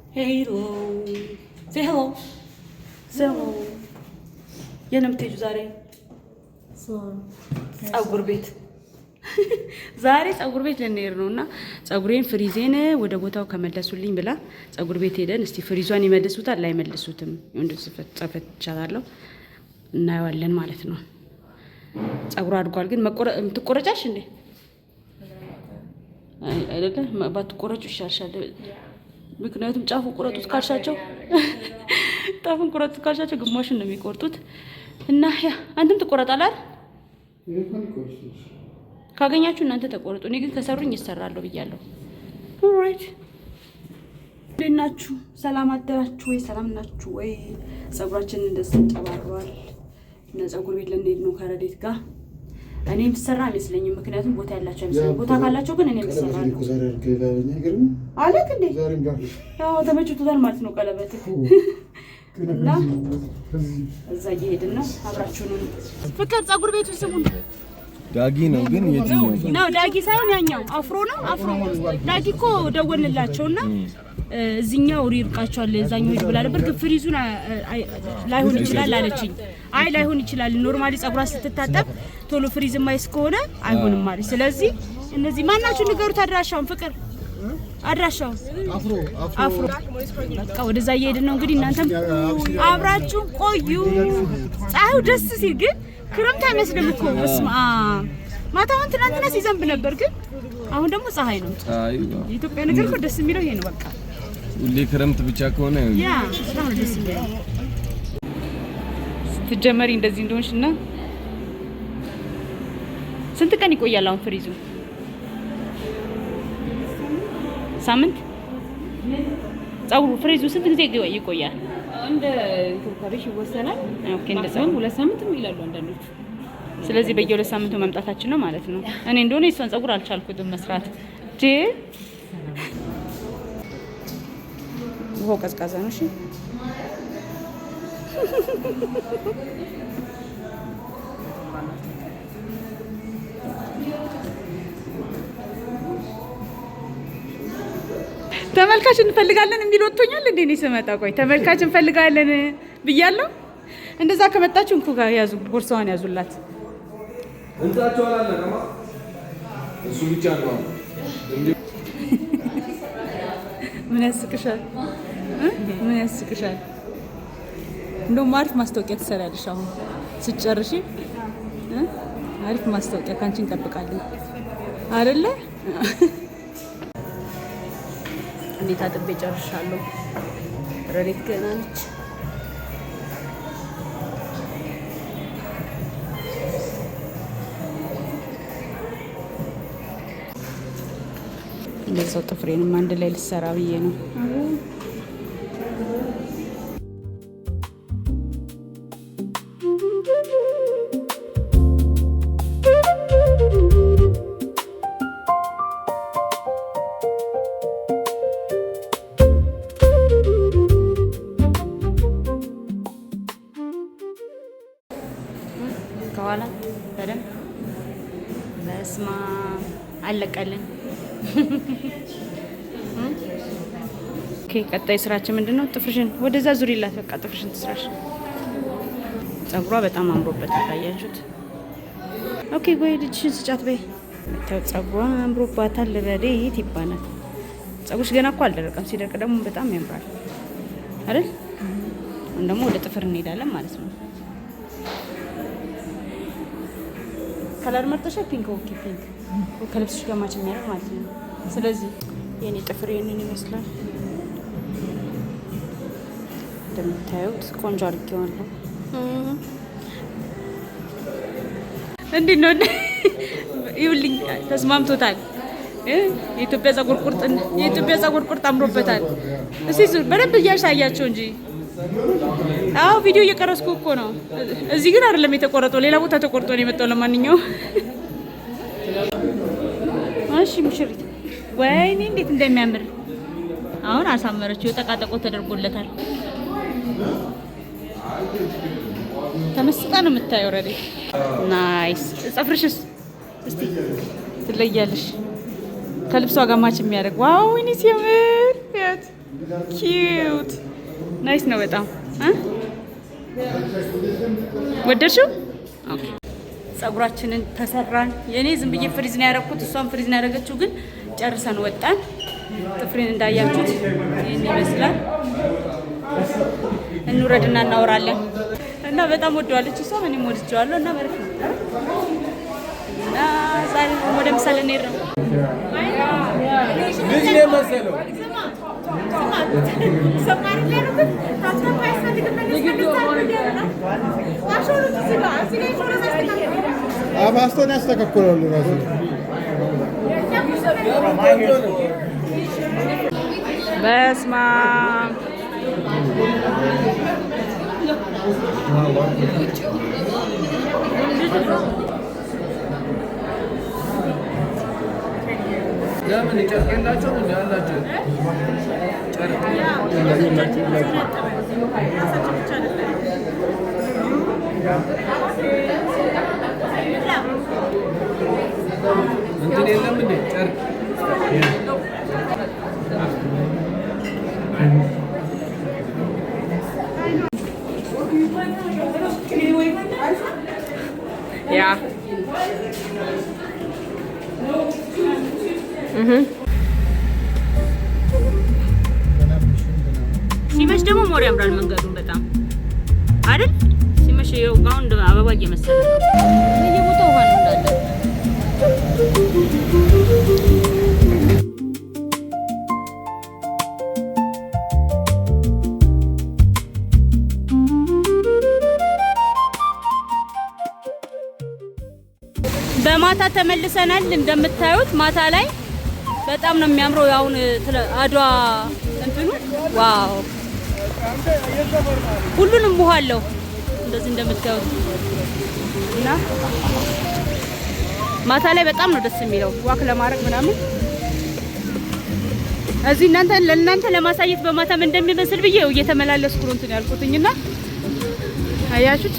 Hello. Say hello. Say hello. የለም ትሄጁ ዛሬ ፀጉር ቤት ዛሬ ፀጉር ቤት ልንሄድ ነውና ፀጉሬን ፍሪዜን ወደ ቦታው ከመለሱልኝ ብላ ፀጉር ቤት ሄደን እስቲ ፍሪዟን ይመልሱታል አይመልሱትም እንደዚህ ጽፈት ይቻላልው እናየዋለን ማለት ነው። ፀጉሩ አድጓል ግን ትቆረጫሽ እንዴ? አይደለም ባትቆረጩ ይሻልሻል። ምክንያቱም ጫፉ ቆረጡት ካልሻቸው ጫፉን ቆረጡት ካልሻቸው ግማሹን ነው የሚቆርጡት እና ያ አንተም ትቆረጣለህ ካገኛችሁ እናንተ ተቆረጡ። እኔ ግን ከሰሩኝ ይሰራለሁ ብያለሁ። ኦልራይት ለናችሁ ሰላም አደራችሁ ወይ? ሰላም ናችሁ ወይ? ፀጉራችን እንደዚህ ተባሯል እና ፀጉር ቤት ልንሄድ ነው ከረዴት ጋር። እኔም ሰራ አይመስለኝም ምክንያቱም ቦታ ያላችሁ አይመስለኝም። ቦታ ካላችሁ ግን እኔም ሰራለሁ አለክ እንዴ? ያው ተመችቶታል ማለት ነው ቀለበት እና እዛ እየሄድን ነው። አብራችሁን ፍቅር ፀጉር ቤቱ ስሙን ዳጊ ነው ግን የትኛው ነው? ዳጊ ሳይሆን ያኛው አፍሮ ነው። አፍሮ ዳጊ እኮ ደወልንላቸውና እዚህኛው ይርቃቸዋል እዛኛው ይብላ ነበር ግን ፍሪዙን ላይሆን ይችላል አለችኝ። አይ ላይሆን ይችላል ኖርማሊ ፀጉሯ ስትታጠብ ቶሎ ፍሪዝ ማይስ ከሆነ አይሆንም ማለት። ስለዚህ እነዚህ ማናችሁ ንገሩት አድራሻውን። ፍቅር አድራሻው አፍሮ በቃ ወደዛ እየሄድን ነው እንግዲህ እናንተም አብራችሁ ቆዩ። ፀሐዩ ደስ ሲል ግን ክረምት አይመስልም እኮ በስማ ማታውን ትናንትና ሲዘንብ ነበር ግን አሁን ደግሞ ፀሐይ ነው። የኢትዮጵያ ነገር እኮ ደስ የሚለው ይሄ ነው። በቃ ሁሌ ክረምት ብቻ ከሆነ ያ በጣም ደስ የሚለው ስትጀመሪ እንደዚህ እንደሆንሽና ስንት ቀን ይቆያል አሁን ፍሪዙ? ሳምንት ፀጉሩ ፍሪዙ ስንት ጊዜ ይቆያል? እንደ እንክብካቤሽ ይወሰናል። ኦኬ እንደዚህ 2 ሳምንትም ይላሉ አንዳንዶቹ። ስለዚህ በየ2 ሳምንቱ መምጣታችን ነው ማለት ነው። እኔ እንደሆነ የሷን ፀጉር አልቻልኩትም መስራት ውሃው ቀዝቃዛ ነው። እሺ ተመልካች እንፈልጋለን የሚል ወጥቶኛል እንዴ? እኔ ስመጣ ቆይ ተመልካች እንፈልጋለን ብያለሁ። እንደዛ ከመጣችሁ እንኩ ጋር ያዙ፣ ቦርሳዋን ያዙላት። እንታቸው አላለቀማ እሱ ብቻ ነው። ምን ያስቅሻል? ምን ያስቅሻል? እንደውም አሪፍ ማስታወቂያ ትሰሪያለሽ አሁን ስትጨርሺ። አሪፍ ማስታወቂያ ካንቺ እንጠብቃለን አይደለ? እንዴት አጥቤ ጨርሻለሁ። ረዴት ገና ነች። እንደዛው ጥፍሬንም አንድ ላይ ልሰራ ብዬ ነው። ከኋላ በደንብ በስማ አለቀልን። ኦኬ ቀጣይ ስራችን ምንድነው? ጥፍርሽን ወደዛ ዙሪላት። በቃ ጥፍርሽን ትስራሽ። ፀጉሯ በጣም አምሮበታል ታያችሁት። ኦኬ ወይ ልጅሽን ስጫት በይ። ፀጉሯ አምሮባታል። ረዴት ይባላል። ፀጉርሽ ገና እኮ አልደረቀም። ሲደርቅ ደግሞ በጣም ያምራል አይደል? አሁን ደግሞ ወደ ጥፍር እንሄዳለን ማለት ነው። ከለር መርጠሻል? ፒንክ። ኦኬ ፒንክ ከልብስሽ ጋር ማች የሚያደርግ ማለት ነው። ስለዚህ የኔ ጥፍር ይሄንን ይመስላል። እንደምታዩት ቆንጆ አድርጌዋለሁ። እንዴት ነው? ይኸውልኝ ተስማምቶታል። የኢትዮጵያ ፀጉር ቁርጥ አምሮበታል። እስቲ ዙር በደንብ እያሳያቸው እንጂ። አዎ ቪዲዮ እየቀረስኩ እኮ ነው። እዚህ ግን አይደለም የተቆረጠው፣ ሌላ ቦታ ተቆርጦ ነው የመጣው። ለማንኛውም እሺ ሙሽሪት ወይኔ እንዴት እንደሚያምር አሁን አሳመረችው። ጠቃጠቆ ተደርጎለታል። ተመስጣ ነው የምታየው። ረዲ ናይስ። ፀፍርሽስ እስቲ ትለያለሽ ከልብሷ ጋር ማች የሚያደርግ ዋው! ወይኔ ሲያምር! ኪዩት ናይስ ነው በጣም ወደድሽው? ኦኬ ጸጉራችንን ተሰራን። የኔ ዝም ብዬ ፍሪዝ ነው ያደረኩት፣ እሷም ፍሪዝ ነው ያደረገችው። ግን ጨርሰን ወጣን። ጥፍሬን እንዳያችሁት ይሄን ይመስላል። እንውረድና እናወራለን። እና በጣም ወደዋለች እሷ፣ እኔም ወድጄዋለሁ። እና ማለት ነው እና ዛሬ ወደ ምሳሌ እንሄድ ነው። ልጅ ነው መሰለው አባስቶን ያስተካክላሉ ራሱ በስማ ለምን ይጨርቅላቸው ነው ያላችሁ ጨርቅ እንትን የለም እንዴ ጨርቅ ያ ሲመሽ ደግሞ ሞር ያምራል መንገዱን በጣም አይደል? ሲመሽ ይኸው ጋውን አበባ እየመሰለ ነው። በየቦታው ውሃ ነው እንዳለ። በማታ ተመልሰናል። እንደምታዩት ማታ ላይ በጣም ነው የሚያምረው። አሁን አድዋ እንትኑ ዋው ሁሉንም ውሃ አለው እንደዚህ እንደምታዩት እና ማታ ላይ በጣም ነው ደስ የሚለው ዋክ ለማድረግ ምናምን። እዚህ ለእናንተ ለማሳየት በማታ ምን እንደሚመስል ብዬ እየተመላለስኩ ነው እንትን ያልኩትኝና አያችሁት።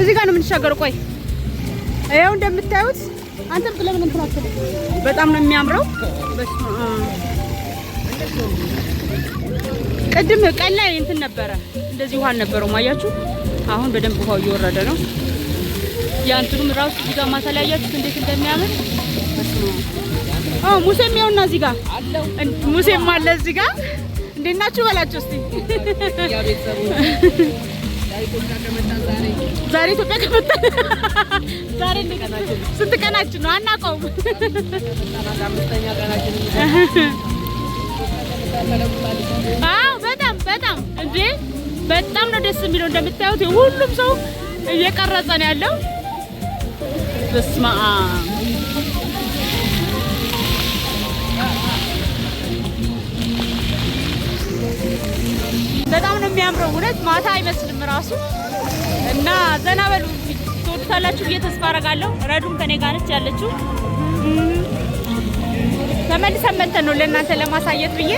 እዚህ ጋር ነው የምንሻገረው። ቆይ ያው እንደምታዩት አንተም ስለምን እንትን አትልም። በጣም ነው የሚያምረው። ቅድም ቀን ላይ እንትን ነበረ እንደዚህ ውሃ አልነበረውም። አያችሁ አሁን በደንብ ውሃው እየወረደ ነው። ያንቱም ራሱ እዚህ ጋር ማታ ላይ አያችሁት እንዴት እንደሚያምር። ሙሴም ይኸውና እዚህ ጋር ሙሴም አለ እዚህ ጋር። እንዴት ናችሁ በላችሁ እስቲ። ዛሬ ኢትዮጵያ ከመጣ ዛሬ ስንት ቀናችን ነው አናውቀውም። በጣም እንዴ በጣም ነው ደስ የሚለው። እንደምታዩት ሁሉም ሰው እየቀረጸ ነው ያለው። በስመ አብ በጣም ነው የሚያምረው። እውነት ማታ አይመስልም ራሱ እና ዘና በሉ። ትወዱታላችሁ ብዬ ተስፋ አደርጋለሁ። ረዱም ከኔ ጋር ነች ያለችው። ተመልሰን መጥተን ነው ለእናንተ ለማሳየት ብዬ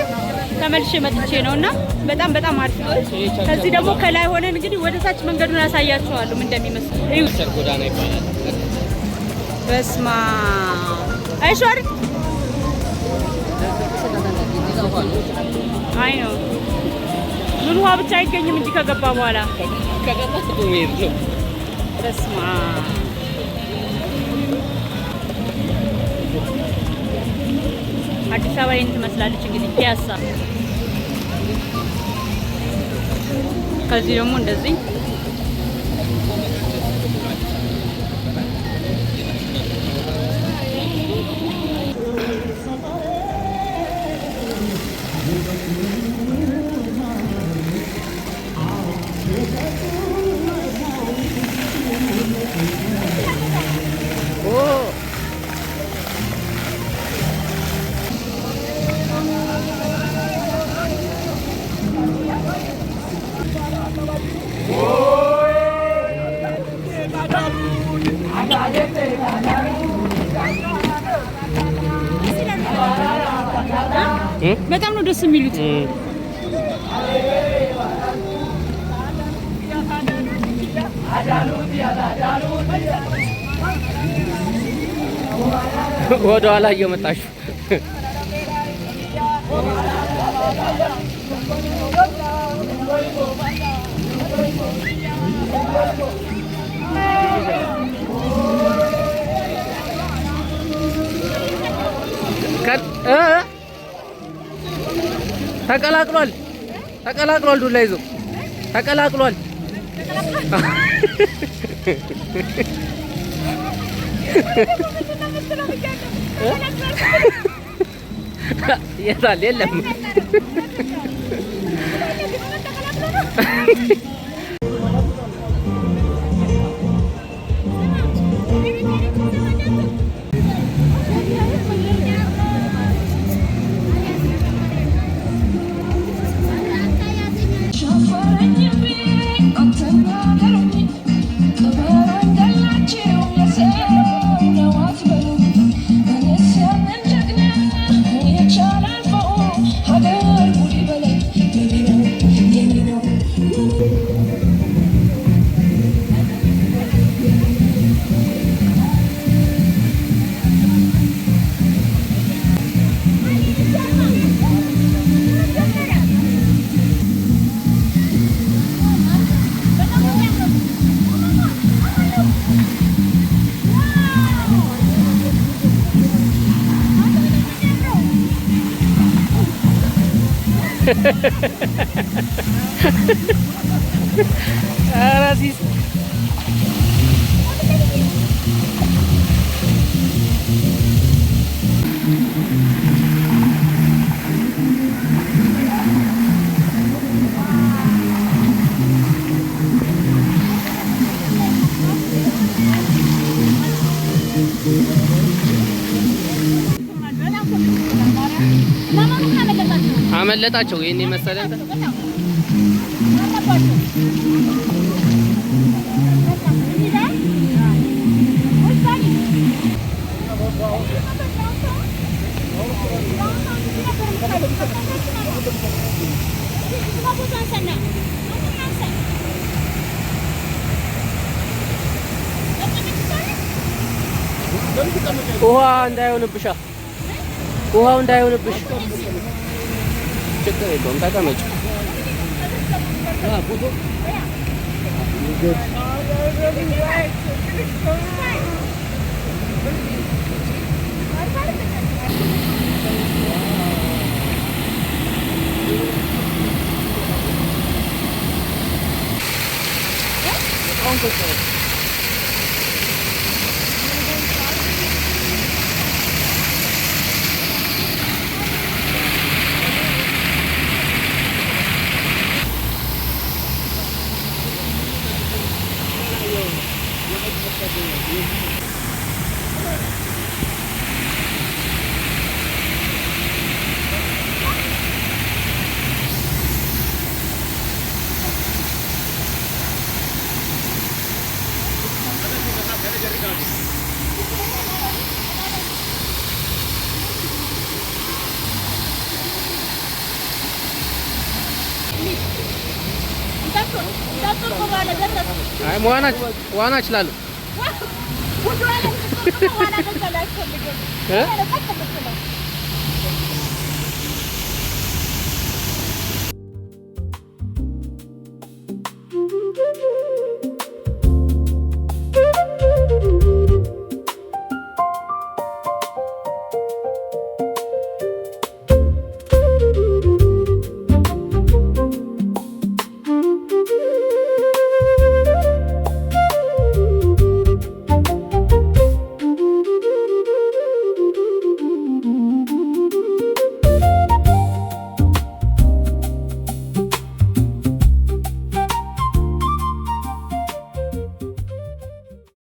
ተመልሼ መጥቼ ነውና በጣም አሪፍ ነው። ከዚህ ደግሞ ከላይ ሆነን እንግዲህ ወደ ታች መንገዱን ያሳያችኋለሁ ምን እንደሚመስል። እዩ ጎዳና ይባላል። በስማ አይሻር አይ ነው ምን ውሃ ብቻ አይገኝም እንጂ ከገባ በኋላ ከገባ ትቆሜር ነው። በስማ አዲስ አበባ ይሄን ትመስላለች እንግዲህ ፒያሳ። ከዚህ ደግሞ እንደዚህ በጣም ነው ደስ የሚሉት። ወደ ኋላ እየመጣሽ ተቀላቅሏል ዱላ ይዞ ተቀላቅሏል። የታል የለም Arasis. አመለጣቸው ይሄን መሰለ ውሃ እንዳይሆንብሽ ውሃው እንዳይሆንብሽ ችግር የለውም ተቀመጭ አይ ዋና እችላለሁ